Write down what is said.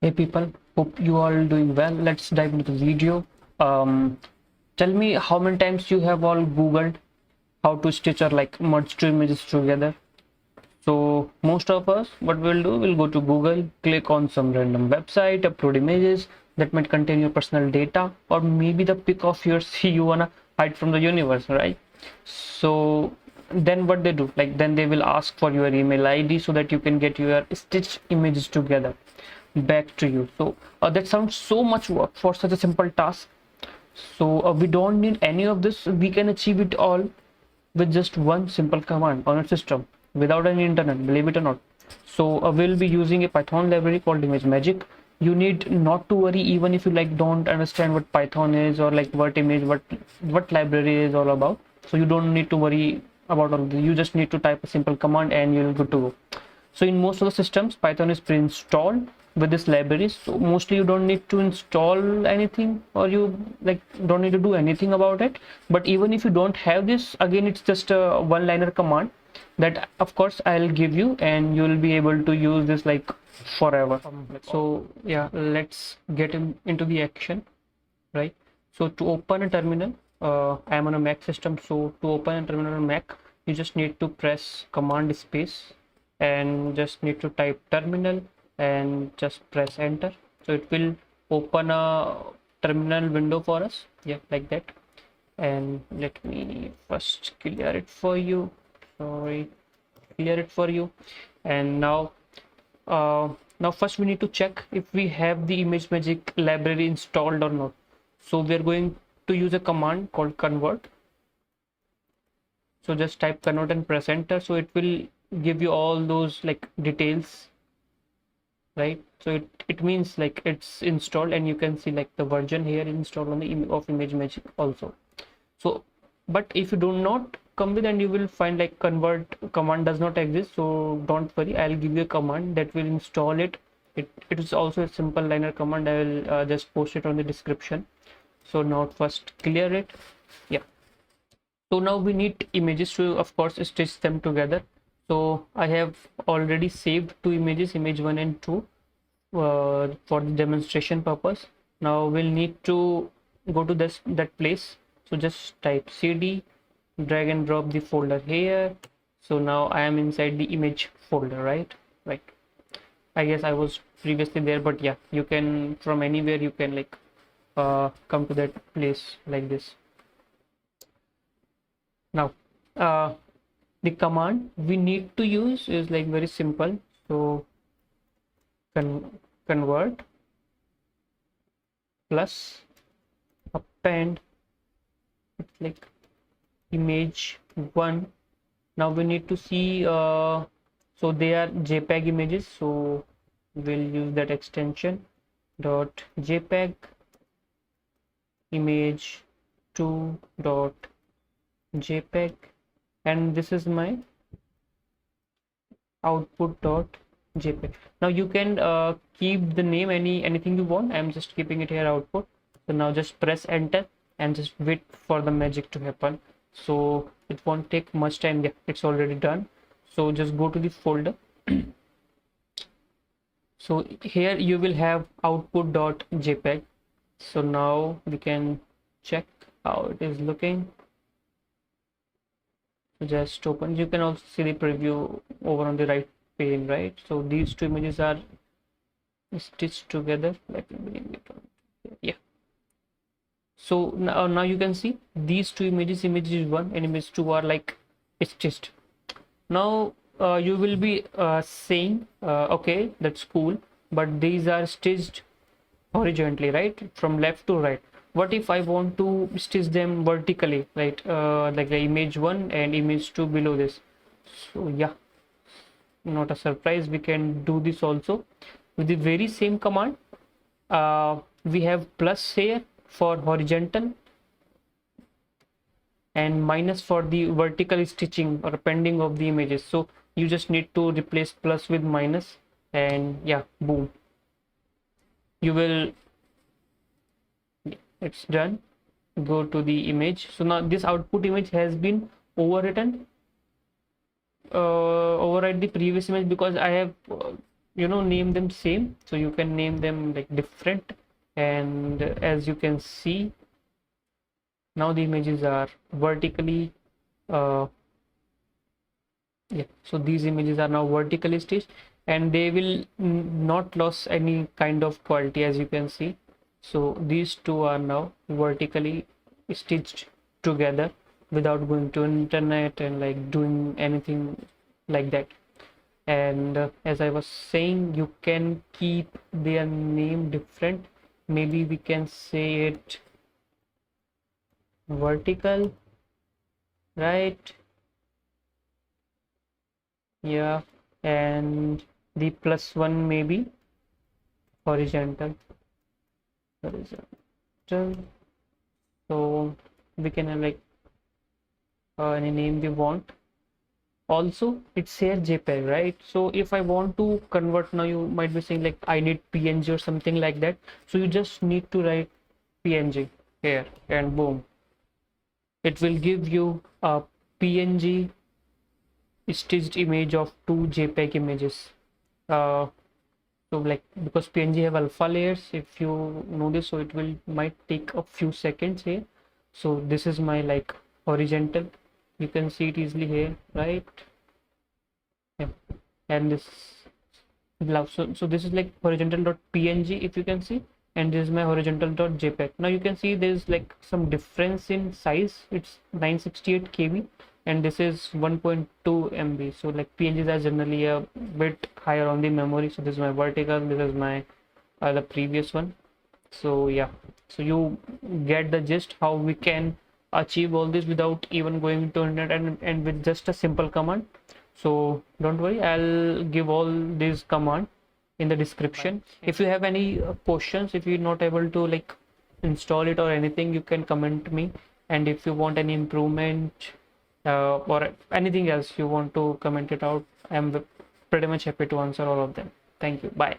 Hey people, hope you all doing well. Let's dive into the video. Tell me how many times you have all Googled how to stitch or like merge two images together. So most of us, what we'll do, we'll go to Google, click on some random website, upload images that might contain your personal data, or maybe the pic of yours you wanna hide from the universe, right? So then what they do, like then they will ask for your email ID so that you can get your stitched images together back to you. So that sounds so much work for such a simple task. So we don't need any of this. We can achieve it all with just one simple command on a system without any internet, believe it or not. So we'll be using a Python library called ImageMagick. You need not to worry even if you like don't understand what Python is or like what library is all about. So you don't need to worry about all this. You just need to type a simple command and you're good to go. So in most of the systems, Python is pre-installed with this library. So mostly you don't need to install anything, or you like don't need to do anything about it. But even if you don't have this, again, it's just a one-liner command that of course I'll give you, and you'll be able to use this like forever. So yeah, let's get into the action, right? So to open a terminal, I'm on a Mac system. So to open a terminal on Mac, you just need to press command space and just need to type terminal and just press enter. So it will open a terminal window for us, yeah, like that. And let me first clear it for you. Sorry, clear it for you. And now first we need to check if we have the ImageMagick library installed or not. So we are going to use a command called convert. So just type convert and press enter. So it will give you all those like details, right? So it means like it's installed, and you can see like the version here installed on the of ImageMagick also. So but if you do not come with, and you will find like convert command does not exist, so don't worry, I'll give you a command that will install it. It is also a simple liner command. I will just post it on the description. So now first clear it, yeah. So now we need images to of course stitch them together. So I have already saved two images, image 1 and 2, for the demonstration purpose. Now we'll need to go to that place. So just type cd, drag and drop the folder here. So now I am inside the image folder, right. I guess I was previously there, but yeah, you can from anywhere you can like come to that place like this. Now the command we need to use is like very simple. So convert plus append, it's like image 1. Now we need to see so they are JPEG images, so we'll use that extension dot JPEG image 2 dot JPEG, and this is my output.jpg. Now you can keep the name anything you want. I'm just keeping it here output. So now just press enter and just wait for the magic to happen. So it won't take much time. Yeah, it's already done. So just go to the folder. So here you will have output.jpg. So now we can check how it is looking. Just open. You can also see the preview over on the right pane, right? So these two images are stitched together. Let me bring it on. Yeah. So now you can see these two images, images 1 and image 2, are like stitched. Now you will be saying okay, that's cool, but these are stitched horizontally, right, from left to right. What if I want to stitch them vertically, right, like the image 1 and image 2 below this? So yeah, not a surprise, we can do this also with the very same command. We have plus here for horizontal and minus for the vertical stitching or appending of the images. So you just need to replace plus with minus, and yeah, boom, you will, it's done. Go to the image. So now this output image has been overwritten, override the previous image, because I have name them same, so you can name them like different. And as you can see, now the images are vertically yeah, so these images are now vertically stitched, and they will not lose any kind of quality, as you can see. So these two are now vertically stitched together without going to internet and like doing anything like that. And as I was saying, you can keep their name different. Maybe we can say it vertical, right? Yeah, and the plus one maybe horizontal. Horizontal. So we can have like any name we want. Also, it's here JPEG, right? So if I want to convert, now you might be saying like I need PNG or something like that. So you just need to write PNG here, and boom, it will give you a PNG stitched image of two JPEG images. Uh, so like, because PNG have alpha layers, if you know this, so it will might take a few seconds here. So this is my like horizontal, you can see it easily here, right? Yeah, and this love, so this is like horizontal.png, if you can see, and this is my horizontal.jpg. Now you can see there's like some difference in size. It's 968 KB and this is 1.2 MB. So like PNGs are generally a bit higher on the memory. So this is my vertical, this is my the previous one. So yeah, so you get the gist how we can achieve all this without even going to internet, and with just a simple command. So don't worry, I'll give all these command in the description. If you have any questions, if you're not able to like install it or anything, you can comment me. And if you want any improvement or anything else you want to comment it out, I'm pretty much happy to answer all of them. Thank you. Bye.